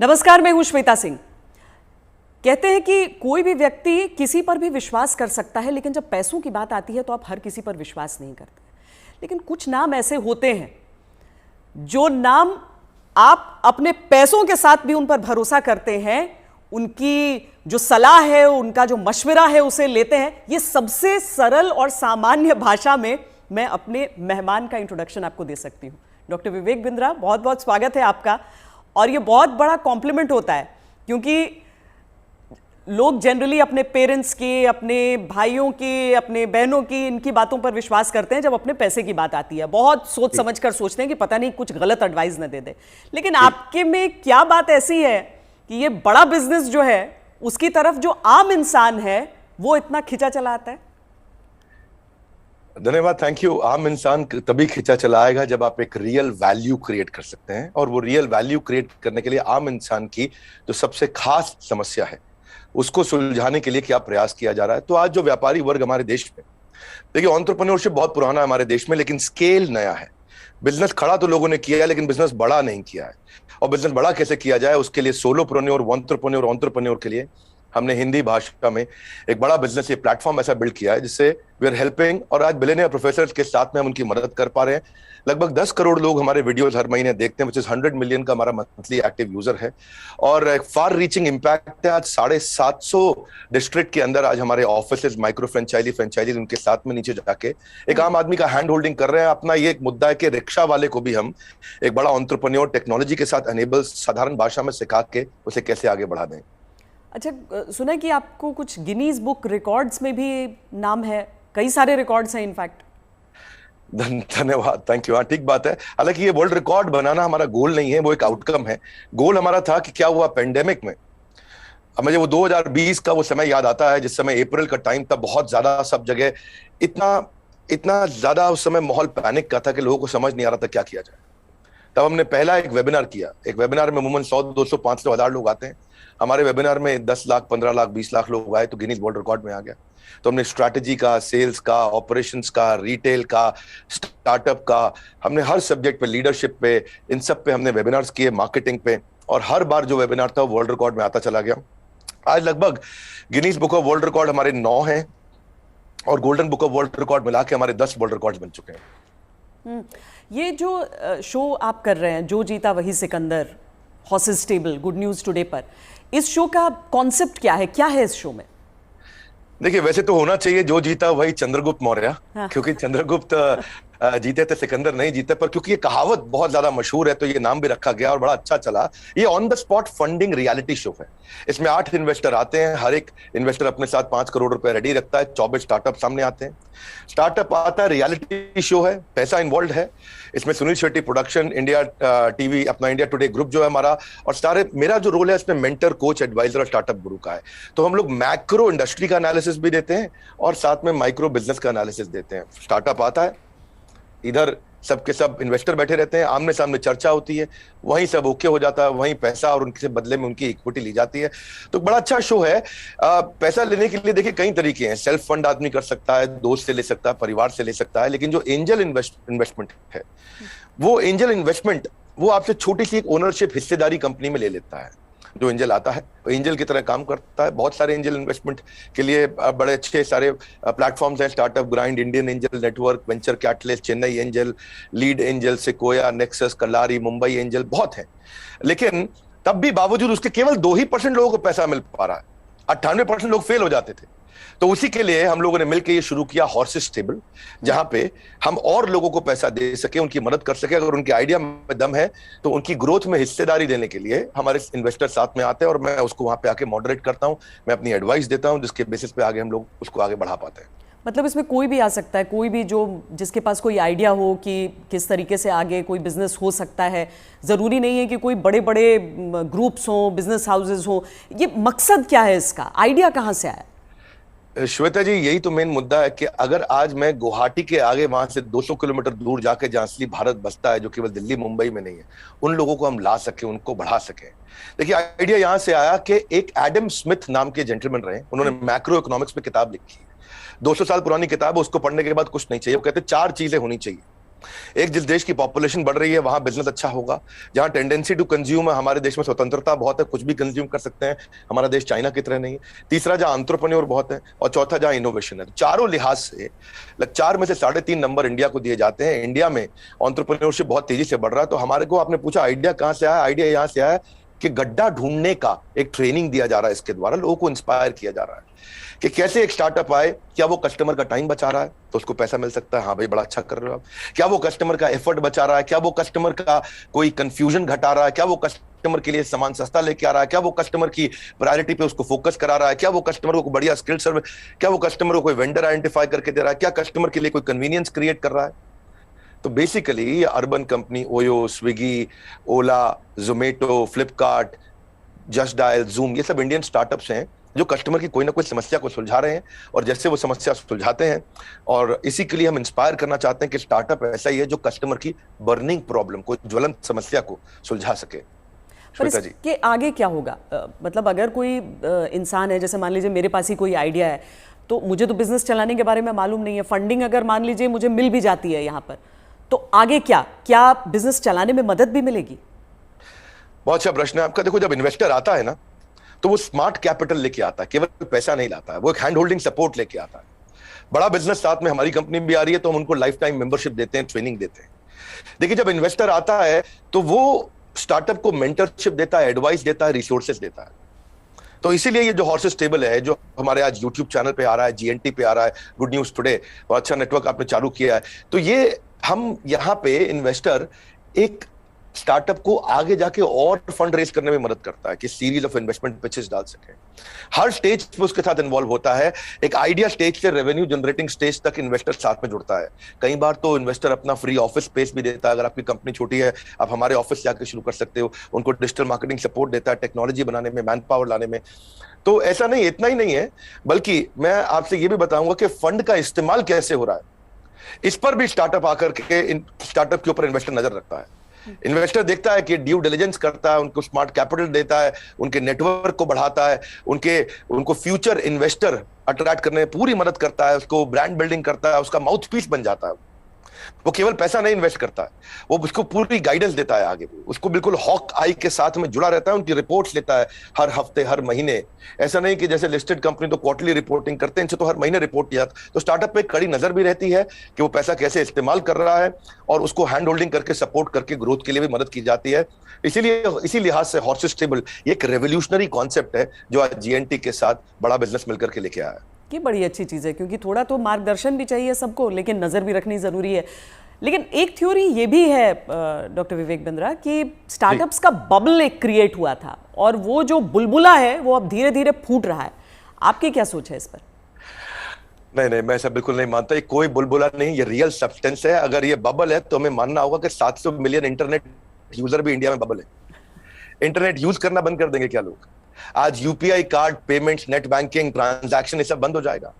नमस्कार, मैं हूं श्वेता सिंह। कहते हैं कि कोई भी व्यक्ति किसी पर भी विश्वास कर सकता है, लेकिन जब पैसों की बात आती है तो आप हर किसी पर विश्वास नहीं करते। लेकिन कुछ नाम ऐसे होते हैं जो नाम आप अपने पैसों के साथ भी उन पर भरोसा करते हैं, उनकी जो सलाह है, उनका जो मशवरा है उसे लेते हैं। ये सबसे सरल और सामान्य भाषा में मैं अपने मेहमान का इंट्रोडक्शन आपको दे सकती हूँ। डॉक्टर विवेक बिंद्रा, बहुत बहुत स्वागत है आपका। और ये बहुत बड़ा कॉम्प्लीमेंट होता है क्योंकि लोग जनरली अपने पेरेंट्स की, अपने भाइयों की, अपने बहनों की, इनकी बातों पर विश्वास करते हैं जब अपने पैसे की बात आती है। बहुत सोच समझ कर सोचते हैं कि पता नहीं कुछ गलत एडवाइस न दे दे। लेकिन आपके में क्या बात ऐसी है कि ये बड़ा बिजनेस जो है उसकी तरफ जो आम इंसान है वो इतना खिंचा चला आता है? धन्यवाद, थैंक यू। आम इंसान तभी खिंचा चला आएगा जब आप एक रियल वैल्यू क्रिएट कर सकते हैं, और वो रियल वैल्यू क्रिएट करने के लिए आम इंसान की जो सबसे खास समस्या है उसको सुलझाने के लिए क्या प्रयास किया जा रहा है। तो आज जो व्यापारी वर्ग हमारे देश में, देखिए, एंटरप्रेन्योरशिप बहुत पुराना है हमारे देश में, लेकिन स्केल नया है। बिजनेस खड़ा तो लोगों ने किया है, लेकिन बिजनेस बड़ा नहीं किया है। और बिजनेस बड़ा कैसे किया जाए, उसके लिए सोलोप्रेन्योर, एंटरप्रेन्योर के लिए हमने हिंदी भाषा में एक बड़ा बिजनेस, ये प्लेटफॉर्म ऐसा बिल्ड किया है जिससे वी आर हेल्पिंग, और आज बिलियनियर प्रोफेसर्स के साथ में हम उनकी मदद कर पा रहे हैं। लगभग 10 करोड़ लोग हमारे वीडियोस हर महीने देखते हैं, विच इज 100 मिलियन का हमारा मंथली एक्टिव यूजर है, और एक फार रीचिंग इम्पैक्ट है। आज 750 डिस्ट्रिक्ट के अंदर आज हमारे ऑफिस, माइक्रो फ्रेंचाइजी उनके साथ में नीचे जाके एक आम आदमी का हैंड होल्डिंग कर रहे हैं। अपना ये एक मुद्दा है कि रिक्शा वाले को भी हम एक बड़ा एंटरप्रेन्योर टेक्नोलॉजी के साथ एनेबल, साधारण भाषा में सिखा के उसे कैसे आगे बढ़ा दें। अच्छा, सुना है कि आपको कुछ गिनीज बुक रिकॉर्ड्स में भी नाम है, कई सारे रिकॉर्ड्स हैं इनफैक्ट। धन्यवाद, थैंक यू। हाँ, ठीक बात है। हालांकि ये वर्ल्ड रिकॉर्ड बनाना हमारा गोल नहीं है, वो एक आउटकम है। गोल हमारा था कि क्या हुआ पेंडेमिक में। अब मुझे वो 2020 का वो समय याद आता है जिस समय अप्रैल का टाइम था, बहुत ज्यादा सब जगह इतना ज्यादा उस समय माहौल पैनिक का था कि लोगों को समझ नहीं आ रहा था क्या किया जाए। तब हमने पहला एक वेबिनार किया। एक वेबिनार में अमूमन 100, 200, 500, 1000 लोग आते हैं। हमारे वेबिनार में 10 लाख, 15 लाख, 20 लाख लोग आए तो गिनीज वर्ल्ड रिकॉर्ड में आ गया। तो हमने स्ट्रैटेजी का, सेल्स का, ऑपरेशंस का, रिटेल का, स्टार्टअप का, हमने हर सब्जेक्ट पे, लीडरशिप पे, इन सब पे हमने वेबिनार्स किए, मार्केटिंग पे, और हर बार जो वेबिनार था वर्ल्ड रिकॉर्ड में आता चला गया। आज लगभग Guinness book of world record हमारे 9 हैं, और golden book of world record मिला के हमारे 10 वर्ल्ड रिकॉर्ड बन चुके हैं। ये जो शो आप कर रहे हैं, जो जीता वही Sikandar, horses table, good news today पर, इस शो का कॉन्सेप्ट क्या है, क्या है इस शो में? देखिए, वैसे तो होना चाहिए जो जीता वही चंद्रगुप्त मौर्य। हाँ। क्योंकि चंद्रगुप्त जीते थे, सिकंदर नहीं जीते। पर क्योंकि ये कहावत बहुत ज्यादा मशहूर है तो ये नाम भी रखा गया और बड़ा अच्छा चला। ये on the spot funding reality show है। इसमें 8 इन्वेस्टर आते हैं, हर एक इन्वेस्टर अपने साथ 5 करोड़ रुपए रेडी रखता है। 24 स्टार्टअप सामने आते हैं। स्टार्टअप आता है, रियलिटी शो है, पैसा इन्वॉल्व है। इसमें Sunil Shetty production, India TV, अपना इंडिया टुडे ग्रुप जो है हमारा, और सारे, मेरा जो रोल है इसमें मेंटर, कोच, एडवाइजर और स्टार्टअप गुरु का है। तो हम लोग मैक्रो इंडस्ट्री का एनालिसिस भी देते हैं और साथ में माइक्रो बिजनेस का एनालिसिस देते हैं। स्टार्टअप आता है, इधर सबके सब इन्वेस्टर बैठे रहते हैं, आमने सामने चर्चा होती है, वहीं सब ओके हो जाता है, वहीं पैसा और उनके बदले में उनकी इक्विटी ली जाती है। तो बड़ा अच्छा शो है। पैसा लेने के लिए देखिए कई तरीके हैं। सेल्फ फंड आदमी कर सकता है, दोस्त से ले सकता है, परिवार से ले सकता है। लेकिन जो एंजल इन्वेस्टमेंट है, वो एंजल इन्वेस्टमेंट वो आपसे छोटी सी एक ओनरशिप, हिस्सेदारी कंपनी में ले लेता है। जो एंजल आता है एंजल की तरह काम करता है। बहुत सारे एंजल इन्वेस्टमेंट के लिए बड़े अच्छे सारे प्लेटफॉर्म्स हैं। Startup grind, Indian angel network, venture catalyst, Chennai angel, lead angel, Sequoia, Nexus, Kalaari, Mumbai angel, बहुत है। लेकिन तब भी बावजूद उसके केवल 2% लोगों को पैसा मिल पा रहा है। 98% लोग फेल हो जाते थे। तो उसी के लिए हम लोगों ने मिलकर ये शुरू किया हॉर्सेस टेबल, जहां पे हम और लोगों को पैसा दे सके, उनकी मदद कर सके। अगर उनके आइडिया में दम है तो उनकी ग्रोथ में हिस्सेदारी देने के लिए हमारे इन्वेस्टर साथ में आते हैं, और मैं उसको वहां पे आके मॉडरेट करता हूं, मैं अपनी एडवाइस देता हूं, जिसके बेसिस पे आगे हम लोग उसको आगे बढ़ा पाते हैं। मतलब इसमें कोई भी आ सकता है, कोई भी जो जिसके पास कोई आइडिया हो कि किस तरीके से आगे कोई बिजनेस हो सकता है। ज़रूरी नहीं है कि कोई बड़े बड़े ग्रुप्स हों, बिजनेस हाउसेज हों। ये मकसद क्या है इसका, आइडिया कहाँ से आया? श्वेता जी, यही तो मेन मुद्दा है कि अगर आज मैं गुवाहाटी के आगे वहां से 200 किलोमीटर दूर जाके जहां असली भारत बसता है, जो केवल दिल्ली मुंबई में नहीं है, उन लोगों को हम ला सके, उनको बढ़ा सके। देखिए, आइडिया यहां से आया कि एक एडम स्मिथ नाम के जेंटलमैन रहे, उन्होंने मैक्रो इकोनॉमिक्स में किताब लिखी है। 200 साल पुरानी किताब है, उसको पढ़ने के बाद कुछ नहीं चाहिए। वो कहते 4 चीजें होनी चाहिए। एक जिस देश की पॉपुलेशन बढ़ रही है वहां बिजनेस अच्छा होगा, जहां टेंडेंसी टू कंज्यूम है, हमारे देश में स्वतंत्रता बहुत है, कुछ भी कंज्यूम कर सकते हैं, हमारा देश चाइना की तरह नहीं है। तीसरा जहां एंटरप्रेन्योर बहुत है, और चौथा जहां इनोवेशन है। चारों लिहाज से 4 में से 3.5 नंबर इंडिया को दिए जाते हैं। इंडिया में एंटरप्रेन्योरशिप बहुत तेजी से बढ़ रहा है। तो हमारे को आपने पूछा आइडिया कहां से आया, आइडिया यहां से आया कि गड्ढा ढूंढने का एक ट्रेनिंग दिया जा रहा है, इसके द्वारा लोगों को इंस्पायर किया जा रहा है कि कैसे एक स्टार्टअप आए, क्या वो कस्टमर का टाइम बचा रहा है तो उसको पैसा मिल सकता है, हाँ भाई बड़ा अच्छा कर रहे हो आप, क्या वो कस्टमर का एफर्ट बचा रहा है, क्या वो कस्टमर का कोई कंफ्यूजन घटा रहा है, क्या वो कस्टमर के लिए सामान सस्ता लेके आ रहा है, क्या वो कस्टमर की प्रायोरिटी पे उसको फोकस करा रहा है, क्या वो कस्टमर को बढ़िया स्किल सर्विस, क्या वो कस्टमर को कोई वेंडर आइडेंटिफाई करके दे रहा है, क्या कस्टमर के लिए कोई कन्वीनियंस क्रिएट कर रहा है। तो बेसिकली ये urban company Oyo, Swiggy, Ola, Zomato, Flipkart, just dial, zoom, ये सब इंडियन स्टार्टअप्स हैं जो कस्टमर की कोई ना कोई समस्या को सुलझा रहे हैं, और जैसे वो समस्या सुलझाते हैं, और इसी के लिए हम इंस्पायर करना चाहते हैं कि स्टार्टअप ऐसा ही है जो कस्टमर की बर्निंग प्रॉब्लम को, ज्वलंत समस्या को सुलझा सके। पर इसके आगे क्या होगा? मतलब अगर कोई इंसान है, जैसे मान लीजिए मेरे पास ही कोई आइडिया है, तो मुझे तो बिजनेस चलाने के बारे में मालूम नहीं है, फंडिंग अगर मान लीजिए मुझे मिल भी जाती है यहाँ पर, तो आगे क्या बिजनेस चलाने में मदद भी मिलेगी? बहुत अच्छा प्रश्न है आपका। देखो, जब इन्वेस्टर आता है ना, तो वो स्मार्ट कैपिटल लेके आता है, केवल पैसा नहीं लाता है, वो एक हैंड होल्डिंग सपोर्ट लेके आता है। बड़ा बिजनेस साथ में, हमारी कंपनी भी आ रही है तो हम उनको लाइफ टाइम मेंबरशिप देते हैं, ट्रेनिंग देते हैं। देखिए, जब इन्वेस्टर आता है तो वो स्टार्टअप को मेंटरशिप देता है, एडवाइस देता है, रिसोर्सेज देता है। तो इसीलिए ये जो हॉर्सेस टेबल है, जो हमारे आज यूट्यूब चैनल पे आ रहा है, जीएनटी पे आ रहा है, गुड न्यूज टुडे, और अच्छा नेटवर्क आपने चालू किया है, तो ये हम यहाँ पे इन्वेस्टर एक स्टार्टअप को आगे जाके और फंड रेज करने में मदद करता है कि सीरीज ऑफ इन्वेस्टमेंट पिचेस डाल सके। हर स्टेज पे उसके साथ इन्वॉल्व होता है। एक आइडिया स्टेज से रेवेन्यू जनरेटिंग स्टेज तक इन्वेस्टर साथ में जुड़ता है। कई बार तो इन्वेस्टर अपना फ्री ऑफिस स्पेस भी देता है। अगर आपकी कंपनी छोटी है, आप हमारे ऑफिस जाके शुरू कर सकते हो। उनको डिजिटल मार्केटिंग सपोर्ट देता है, टेक्नोलॉजी बनाने में, मैन पावर लाने में। तो ऐसा नहीं, इतना ही नहीं है, बल्कि मैं आपसे ये भी बताऊंगा कि फंड का इस्तेमाल कैसे हो रहा है, इस पर भी स्टार्टअप आकर के स्टार्टअप के ऊपर इन्वेस्टर नजर रखता है। इन्वेस्टर देखता है कि ड्यू डिलिजेंस करता है, उनको स्मार्ट कैपिटल देता है, उनके नेटवर्क को बढ़ाता है, उनको फ्यूचर इन्वेस्टर अट्रैक्ट करने में पूरी मदद करता है, उसको ब्रांड बिल्डिंग करता है, उसका माउथ पीस बन जाता है। वो केवल पैसा नहीं इन्वेस्ट करता है, वो उसको पूरी गाइडेंस देता है आगे, उसको बिल्कुल हॉक आई के साथ में जुड़ा रहता है, उनकी रिपोर्ट्स लेता है हर हफ्ते, हर महीने। ऐसा नहीं कि जैसे लिस्टेड कंपनी तो क्वार्टरली रिपोर्टिंग करते हैं, इनसे तो हर महीने रिपोर्ट किया। तो स्टार्टअप पे कड़ी नजर भी रहती है कि वो पैसा कैसे इस्तेमाल कर रहा है, और उसको हैंड होल्डिंग करके सपोर्ट करके ग्रोथ के लिए भी मदद की जाती है। इसीलिए इसी लिहाज से हॉर्सेस टेबल एक रेवोल्यूशनरी कॉन्सेप्ट है जो आज जीएनटी के साथ बड़ा बिजनेस मिलकर के लेके आया है। ये बड़ी अच्छी चीज़ है, क्योंकि थोड़ा तो मार्गदर्शन भी चाहिए सबको, लेकिन नज़र भी रखनी ज़रूरी है। लेकिन एक थ्योरी ये भी है डॉक्टर विवेक बिंद्रा कि स्टार्टअप्स का बबल एक क्रिएट हुआ था, और वो जो बुलबुला है वो अब धीरे धीरे फूट रहा है। आपकी क्या सोच है इस पर? नहीं, मैं ऐसा बिल्कुल नहीं मानता। ये कोई बुलबुला नहीं, ये रियल सब्सटेंस है। अगर ये बबल है तो हमें मानना होगा कि 700 मिलियन इंटरनेट यूजर भी इंडिया में बबल है। इंटरनेट यूज करना बंद कर देंगे क्या लोग? आज UPI card payments, net banking, transaction, ये सब बंद हो जाएगा।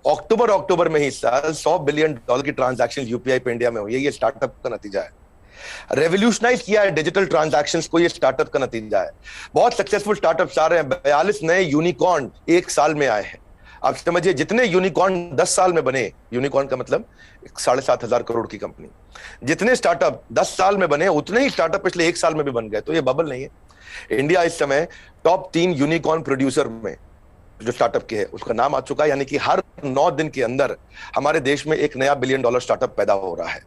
अक्टूबर में ही साल $100 बिलियन की ट्रांजैक्शन यूपीआई पे इंडिया में हुई है। ये स्टार्टअप का नतीजा है। रेवोल्यूशनाइज किया है डिजिटल ट्रांजैक्शंस को, ये स्टार्टअप का नतीजा है। बहुत सक्सेसफुल स्टार्टअप्स आ रहे हैं। 42 नए यूनिकॉर्न 1 साल में आए हैं। आप समझिए, जितने यूनिकॉर्न 10 साल में बने, यूनिकॉर्न का मतलब 7,500 करोड़ की कंपनी, जितने स्टार्टअप 10 साल में बने, उतने ही स्टार्टअप पिछले 1 साल में भी बन गए। तो ये बबल नहीं है। इंडिया इस समय टॉप 3 यूनिकॉर्न प्रोड्यूसर में जो स्टार्टअप के है उसका नाम आ चुका है। यानी कि हर 9 दिन के अंदर हमारे देश में एक नया $1 बिलियन स्टार्टअप पैदा हो रहा है।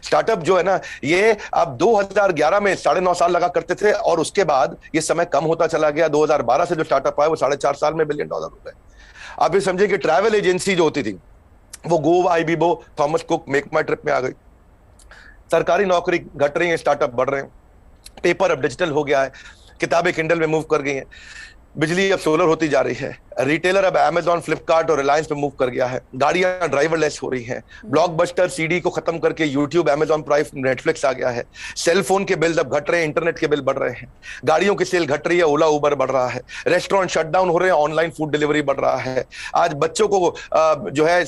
स्टार्टअप जो है ना, ये आप 2011 में 9.5 साल लगा करते थे, और उसके बाद ये समय कम होता चला गया। 2012 से जो स्टार्टअप आए वो 4.5 साल में $1 बिलियन हो गए। आप ये समझिए कि ट्रैवल एजेंसी जो होती थी वो Goibibo, Thomas Cook, make my trip में आ गई। सरकारी नौकरी घट रही है, स्टार्टअप बढ़ रहे हैं। पेपर अब डिजिटल हो गया है, किताबें किंडल में मूव कर गई हैं, बिजली अब सोलर होती जा रही है, रिटेलर अब अमेजॉन, फ्लिपकार्ट और रिलायंस पे मूव कर गया है, गाड़ियां ड्राइवरलेस हो रही हैं, ब्लॉकबस्टर सीडी को खत्म करके यूट्यूब, अमेजॉन प्राइम, नेटफ्लिक्स आ गया है, सेल फोन के बिल अब घट रहे हैं, इंटरनेट के बिल बढ़ रहे हैं, गाड़ियों की सेल घट रही है, ओला उबर बढ़ रहा है, रेस्टोरेंट शटडाउन हो रहे हैं, ऑनलाइन फूड डिलीवरी बढ़ रहा है। आज बच्चों को जो है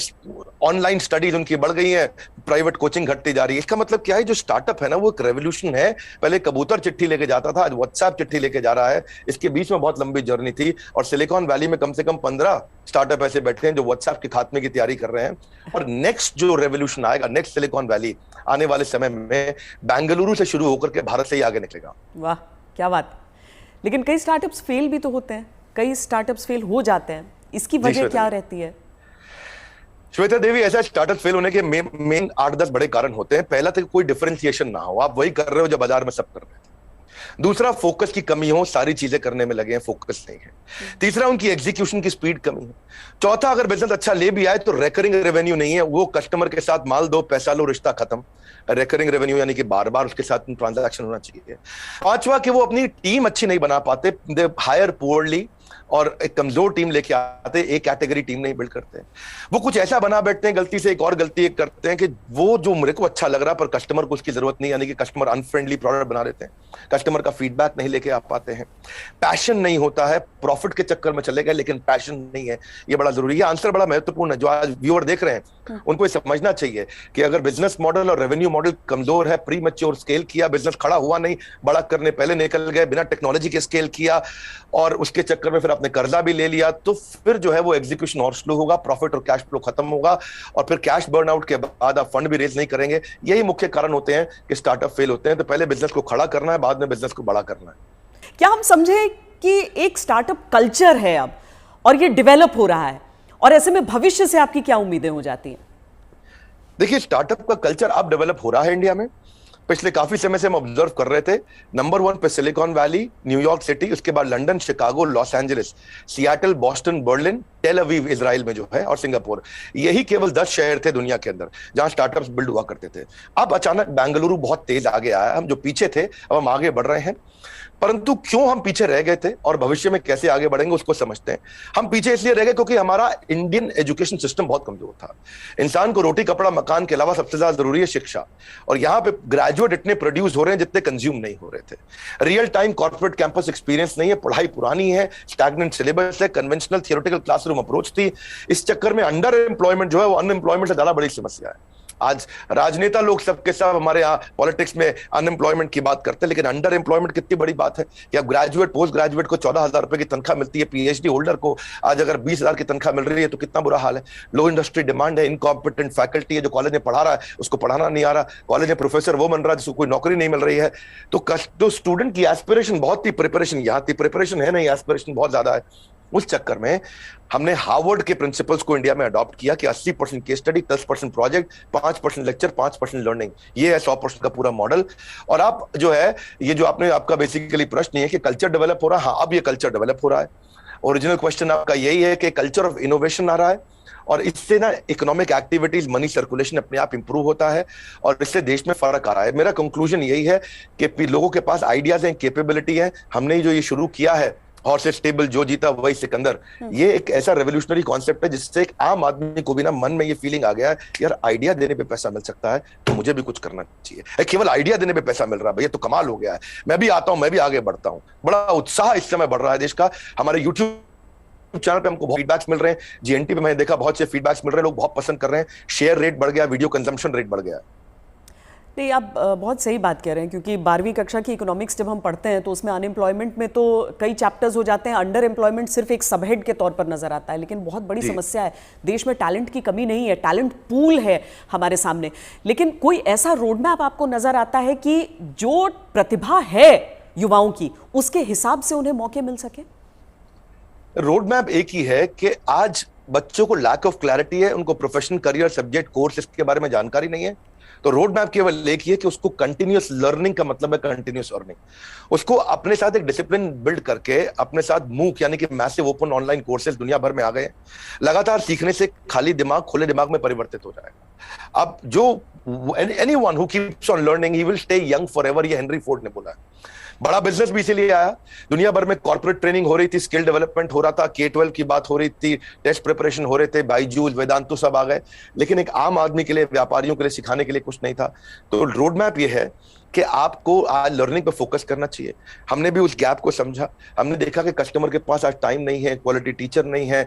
ऑनलाइन स्टडीज उनकी बढ़ गई है, प्राइवेट कोचिंग घटती जा रही है। इसका मतलब क्या है, जो स्टार्टअप है ना वो एक रेवोल्यूशन है। पहले कबूतर चिट्ठी लेके जाता था, आज व्हाट्सएप चिट्ठी लेके जा रहा है। इसके बीच में बहुत लंबी जर्नी करनी थी, और सिलिकॉन वैली में कम से कम 15 स्टार्टअप ऐसे बैठे हैं जो व्हाट्सएप के खात्मे की तैयारी कर रहे हैं। और नेक्स्ट जो रेवोल्यूशन आएगा, नेक्स्ट सिलिकॉन वैली आने वाले समय में बेंगलुरु से शुरू होकर के भारत से ही आगे निकलेगा। वाह, क्या बात। लेकिन कई स्टार्टअप्स फेल भी तो होते हैं, कई स्टार्टअप्स फेल हो जाते हैं, इसकी वजह क्या रहती है? श्वेता देवी, ऐसा स्टार्टअप फेल होने के मेन 8-10 बड़े कारण होते हैं। पहला तो कोई डिफरेंशिएशन ना हो, आप वही कर रहे हो जो बाजार में सब कर रहे हैं। दूसरा, फोकस की कमी हो, सारी चीजें करने में लगे हैं, फोकस नहीं है। तीसरा, उनकी एग्जीक्यूशन की स्पीड कमी है। चौथा, अगर बिजनेस अच्छा ले भी आए तो रेकरिंग रेवेन्यू नहीं है, वो कस्टमर के साथ माल दो पैसा लो रिश्ता खत्म। रेकरिंग रेवेन्यू यानी कि बार बार उसके साथ ट्रांजैक्शन होना चाहिए। पांचवा, कि वो अपनी टीम अच्छी नहीं बना पाते, दे हायर पुअरली, और एक कमजोर टीम लेके आते, एक कैटेगरी टीम नहीं बिल्ड करते। वो कुछ ऐसा बना बैठते हैं, गलती से एक और गलती एक करते हैं कि वो जो मेरे को अच्छा लग रहा पर कस्टमर को उसकी जरूरत नहीं, यानी कि कस्टमर अनफ्रेंडली प्रोडक्ट बना देते हैं, कस्टमर का फीडबैक नहीं लेके आ पाते हैं, पैशन नहीं होता है, प्रॉफिट के चक्कर में चले गए लेकिन पैशन नहीं है। ये बड़ा जरूरी है, आंसर बड़ा महत्वपूर्ण है। जो आज व्यूअर देख रहे हैं उनको ये समझना चाहिए कि अगर बिजनेस मॉडल और रेवेन्यू मॉडल कमजोर है, प्री मैच्योर स्केल किया, बिजनेस खड़ा हुआ नहीं, बड़ा करने पहले निकल गए, बिना टेक्नोलॉजी के स्केल किया और उसके चक्कर में फिर आपने कर्जा भी ले लिया, तो फिर जो है वो एग्जीक्यूशन और स्लो होगा, प्रॉफिट और कैश फ्लो खत्म होगा, और फिर कैश बर्नआउट के बाद आप फंड भी रेज नहीं करेंगे। यही मुख्य कारण होते हैं कि स्टार्टअप फेल होते हैं। तो पहले बिजनेस को खड़ा करना है, बाद में बिजनेस को बड़ा करना है। क्या हम समझे कि एक स्टार्टअप कल्चर है अब, और ये डेवलप हो रहा है, और ऐसे में भविष्य से आपकी क्या उम्मीदें हो जाती हैं? देखिए, स्टार्टअप का कल्चर अब डेवलप हो रहा है इंडिया में। पिछले काफी समय से हम ऑब्जर्व कर रहे थे, नंबर 1 पे सिलिकॉन वैली, न्यूयॉर्क सिटी, उसके बाद London, Chicago, Los Angeles, Seattle, Boston, Berlin, Tel Aviv Israel में जो है, और सिंगापुर। यही केवल 10 शहर थे दुनिया के अंदर जहां स्टार्टअप्स बिल्ड हुआ करते थे। अब अचानक बेंगलुरु बहुत तेज आगे आया। हम जो पीछे थे अब हम आगे बढ़ रहे हैं, परंतु क्यों हम पीछे रह गए थे और भविष्य में कैसे आगे बढ़ेंगे उसको समझते हैं। हम पीछे इसलिए रह गए क्योंकि हमारा इंडियन एजुकेशन सिस्टम बहुत कमजोर था। इंसान को रोटी कपड़ा मकान के अलावा सबसे ज्यादा जरूरी है शिक्षा, और यहाँ पे ग्रेजुएट इतने प्रोड्यूस हो रहे हैं जितने कंज्यूम नहीं हो रहे थे। Real time corporate campus experience नहीं है, पढ़ाई पुरानी है, स्टैग्नेंट सिलेबस है, कन्वेंशनल थियोरेटिकल क्लासरूम अप्रोच थी। इस चक्कर में अंडर एम्प्लॉयमेंट जो है वो अनएम्प्लॉयमेंट से ज्यादा बड़ी समस्या है। आज राजनेता लोग सबके सब हमारे यहाँ पॉलिटिक्स में अनएम्प्लॉयमेंट की बात करते हैं, लेकिन अंडर एम्प्लॉयमेंट कितनी बड़ी बात है कि अब ग्रेजुएट पोस्ट ग्रेजुएट को 14,000 रुपए की तनख्वाह मिलती है, पीएचडी होल्डर को आज अगर 20,000 की तनख्वाह मिल रही है तो कितना बुरा हाल है। लो इंडस्ट्री डिमांड है, इनकॉम्पिटेंट फैकल्टी है, जो कॉलेज में पढ़ा रहा है उसको पढ़ाना नहीं आ रहा, कॉलेज में प्रोफेसर वो बन रहा है जिसको कोई नौकरी नहीं मिल रही है। तो स्टूडेंट की एस्पिरेशन बहुत थी, प्रिपरेशन यहाँ थी, प्रिपरेशन है नहीं, एस्पिरेशन बहुत ज्यादा है। उस चक्कर में हमने हार्वर्ड के प्रिंसिपल्स को इंडिया में अडॉप्ट किया कि 80% case study, 10% project, 5% lecture, 5% learning. ये है 100% का पूरा मॉडल। और आप जो है ये जो आपका बेसिकली प्रश्न है कि कल्चर डेवलप हो रहा है, हाँ अब ये कल्चर डेवलप हो रहा है। ओरिजिनल क्वेश्चन आपका यही है कि कल्चर ऑफ इनोवेशन आ रहा है, और इससे ना इकोनॉमिक एक्टिविटीज, मनी सर्कुलेशन अपने आप इंप्रूव होता है, और इससे देश में फर्क आ रहा है। मेरा कंक्लूजन यही है कि लोगों के पास आइडियाज हैं, कैपेबिलिटी है। हमने जो ये शुरू किया है हॉर्सेस स्टेबल, जो जीता वही सिकंदर, ये एक ऐसा रेवोल्यूशनरी कॉन्सेप्ट है जिससे एक आम आदमी को भी ना मन में ये फीलिंग आ गया है, यार आइडिया देने पे पैसा मिल सकता है तो मुझे भी कुछ करना चाहिए। केवल आइडिया देने पे पैसा मिल रहा है, भैया तो कमाल हो गया है, मैं भी आता हूं, मैं भी आगे बढ़ता हूं। बड़ा उत्साह इस समय बढ़ रहा है देश का। हमारे यूट्यूब चैनल पे हमको बहुत फीडबैक्स मिल रहे हैं, जीएनटी पे मैंने देखा बहुत से फीडबैक्स मिल रहे हैं, लोग बहुत पसंद कर रहे हैं, शेयर रेट बढ़ गया, वीडियो कंजम्पशन रेट बढ़ गया। नहीं, आप बहुत सही बात कह रहे हैं, क्योंकि 12वीं कक्षा की इकोनॉमिक्स जब हम पढ़ते हैं तो उसमें अनएम्प्लॉयमेंट में तो कई चैप्टर्स हो जाते हैं, अंडर एम्प्लॉयमेंट सिर्फ एक सबहेड के तौर पर नजर आता है, लेकिन बहुत बड़ी समस्या है। देश में टैलेंट की कमी नहीं है, टैलेंट पूल है हमारे सामने, लेकिन कोई ऐसा रोड मैप आपको नजर आता है कि जो प्रतिभा है युवाओं की उसके हिसाब से उन्हें मौके मिल सके? रोड मैप एक ही है कि आज बच्चों को लैक ऑफ क्लैरिटी है, उनको प्रोफेशनल, करियर, सब्जेक्ट, कोर्स इसके बारे में जानकारी नहीं है। तो रोड मैप केवल एक ही है कि उसको कंटिन्यूअस लर्निंग का मतलब है कंटिन्यूअस अर्निंग। उसको अपने साथ एक डिसिप्लिन बिल्ड करके अपने साथ मूक यानी कि मैसिव ओपन ऑनलाइन कोर्सेज दुनिया भर में आ गए। लगातार सीखने से खाली दिमाग खुले दिमाग में परिवर्तित हो जाएगा। अब जो anyone who keeps on learning he will stay young forever, ये हेनरी फोर्ड ने बोला है। बड़ा बिजनेस भी इसीलिए आया, दुनिया भर में कॉर्पोरेट ट्रेनिंग हो रही थी, स्किल डेवलपमेंट हो रहा था, K-12 की बात हो रही थी, टेस्ट प्रिपरेशन हो रहे थे, बायजूस, वेदांतु सब आ गए, लेकिन एक आम आदमी के लिए, व्यापारियों के लिए सिखाने के लिए कुछ नहीं था। तो रोड मैप ये है कि आपको आज लर्निंग पे फोकस करना चाहिए। हमने भी उस गैप को समझा, हमने देखा कि कस्टमर के पास आज टाइम नहीं है, क्वालिटी टीचर नहीं है,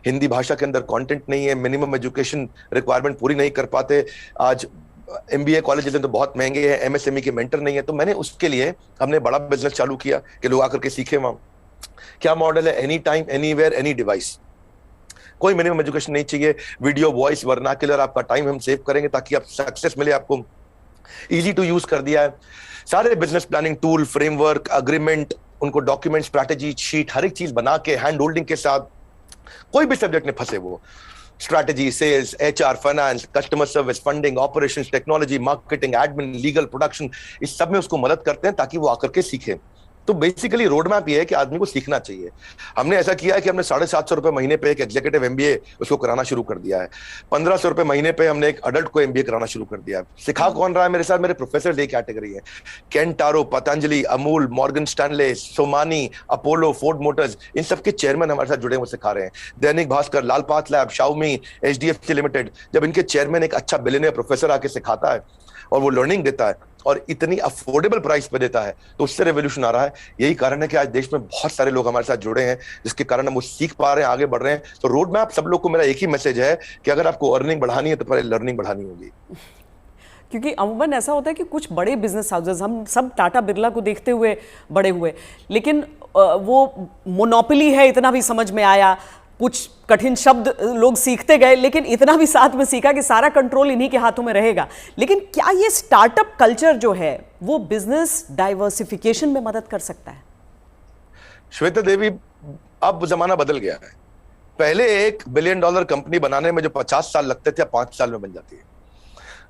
हिंदी भाषा के अंदर कंटेंट नहीं है, मिनिमम एजुकेशन रिक्वायरमेंट पूरी नहीं कर पाते, आज MBA कॉलेज तो बहुत महंगे हैं, MSME के मेंटर नहीं है। तो मैंने उसके लिए हमने बड़ा बिजनेस चालू किया कि लोग आकर के सीखे वहां। क्या मॉडल है? Any time, anywhere, any device. कोई मिनिमम एजुकेशन नहीं चाहिए, वीडियो, वॉइस, वर्नाक्युलर, आपका टाइम हम सेव करेंगे ताकि आप सक्सेस मिले आपको। इजी टू यूज कर दिया है। सारे business planning tool, framework, agreement, उनको डॉक्यूमेंट, स्ट्रैटेजी शीट, हर एक चीज बना के हैंड होल्डिंग के साथ, कोई भी सब्जेक्ट में फंसे वो, strategy, sales, HR, finance, customer service, funding, operations, technology, marketing, admin, legal, production, इस सब में उसको मदद करते हैं ताकि वो आकर के सीखे। तो बेसिकली रोड मैप ये है कि आदमी को सीखना चाहिए। हमने ऐसा किया है कि हमने 750 रुपए महीने पे एक एग्जीक्यूटिव एमबीए उसको कराना शुरू कर दिया है। 1500 रुपए महीने पे हमने एक अडल्ट को एमबीए कराना शुरू कर दिया है। सिखा कौन रहा है मेरे साथ? मेरे प्रोफेसर एक कैटेगरी है। Kent RO, Patanjali, Amul, Morgan Stanley, Somani, Apollo, Ford Motors, इन सबके चेयरमैन हमारे साथ जुड़े हुए सिखा रहे हैं। Dainik Bhaskar, Lal path lab, Xiaomi, HDFC limited, जब इनके चेयरमैन एक अच्छा बिलियनियर प्रोफेसर आके सिखाता है और वो लर्निंग देता है और इतनी अफोर्डेबल प्राइस पे देता है, तो उससे रेवोल्यूशन आ रहा है। यही कारण है कि आज देश में बहुत सारे लोग हमारे साथ जुड़े हैं, जिसके कारण हम वो सीख पा रहे हैं, आगे बढ़ रहे हैं। तो रोड मैप सब लोग को मेरा एक ही मैसेज है कि अगर आपको अर्निंग बढ़ानी है तो पहले लर्निंग बढ़ानी होगी। क्योंकि अमूमन ऐसा होता है कि कुछ बड़े बिजनेस हाउसेस, हम सब टाटा बिरला को देखते हुए बड़े हुए, लेकिन वो मोनोपोली है इतना भी समझ में आया, कुछ कठिन शब्द लोग सीखते गए, लेकिन इतना भी साथ में सीखा कि सारा कंट्रोल इन्हीं के हाथों में रहेगा। लेकिन क्या ये स्टार्टअप कल्चर जो है वो बिजनेस डाइवर्सिफिकेशन में मदद कर सकता है? श्वेता देवी, अब जमाना बदल गया है। पहले $1 बिलियन कंपनी बनाने में जो 50 साल लगते थे, 5 साल में बन जाती है।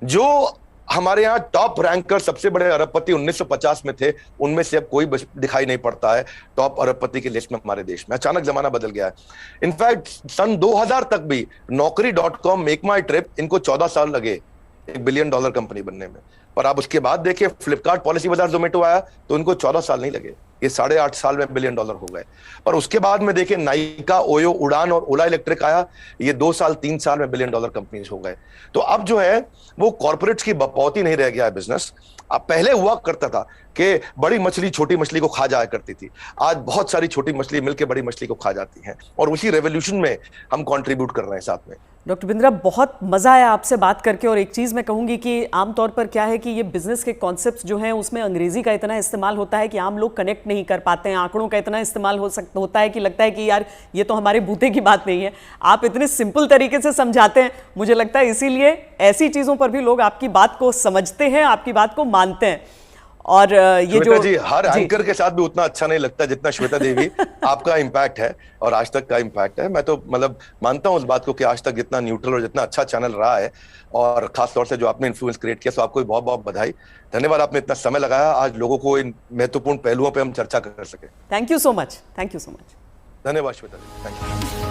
जो हमारे यहाँ टॉप रैंकर सबसे बड़े अरबपति 1950 में थे, उनमें से अब कोई दिखाई नहीं पड़ता है टॉप अरबपति की लिस्ट में हमारे देश में। अचानक जमाना बदल गया है। इनफैक्ट सन 2000 तक भी Naukri.com, मेक माई ट्रिप, इनको 14 साल लगे $1 बिलियन कंपनी बनने में। पर आप उसके बाद देखिए, फ्लिपकार्ट, पॉलिसी बाजार, जोमेटो आया तो इनको 14 साल नहीं लगे, ये 8.5 साल में $1 बिलियन हो गए। पर उसके बाद में देखिए, नाइका, ओयो, उड़ान और ओला इलेक्ट्रिक आया, ये 2 साल 3 साल में $1 बिलियन कंपनीज हो गए। तो अब जो है वो कॉर्पोरेट्स की बपौती नहीं रह गया है बिजनेस। अब पहले हुआ करता था कि बड़ी मछली छोटी मछली को खा जाया करती थी, आज बहुत सारी छोटी मछली मिलकर बड़ी मछली को खा जाती हैं, और उसी रेवोल्यूशन में हम कंट्रीब्यूट कर रहे हैं साथ में। डॉक्टर बिंद्रा, बहुत मज़ा आया आपसे बात करके। और एक चीज़ मैं कहूँगी कि आमतौर पर क्या है कि ये बिज़नेस के कॉन्सेप्ट्स जो हैं उसमें अंग्रेज़ी का इतना इस्तेमाल होता है कि आम लोग कनेक्ट नहीं कर पाते हैं। आंकड़ों का इतना इस्तेमाल होता है कि लगता है कि यार ये तो हमारे बूते की बात नहीं है। आप इतने सिंपल तरीके से समझाते हैं, मुझे लगता है इसीलिए ऐसी चीज़ों पर भी लोग आपकी बात को समझते हैं, आपकी बात को मानते हैं। और ये जो जी, हर एंकर के साथ भी उतना अच्छा नहीं लगता जितना श्वेता देवी आपका इम्पैक्ट है और आज तक का इम्पैक्ट है। मैं तो मतलब मानता हूं उस बात को कि आज तक जितना न्यूट्रल और जितना अच्छा चैनल रहा है, और खास तौर से जो आपने इन्फ्लुएंस क्रिएट किया, तो आपको भी बहुत बहुत बधाई। धन्यवाद, आपने इतना समय लगाया आज लोगों को इन महत्वपूर्ण पहलुओं पर हम चर्चा कर सके। Thank you so much. Thank you so much. धन्यवाद श्वेता देवी, थैंक यू।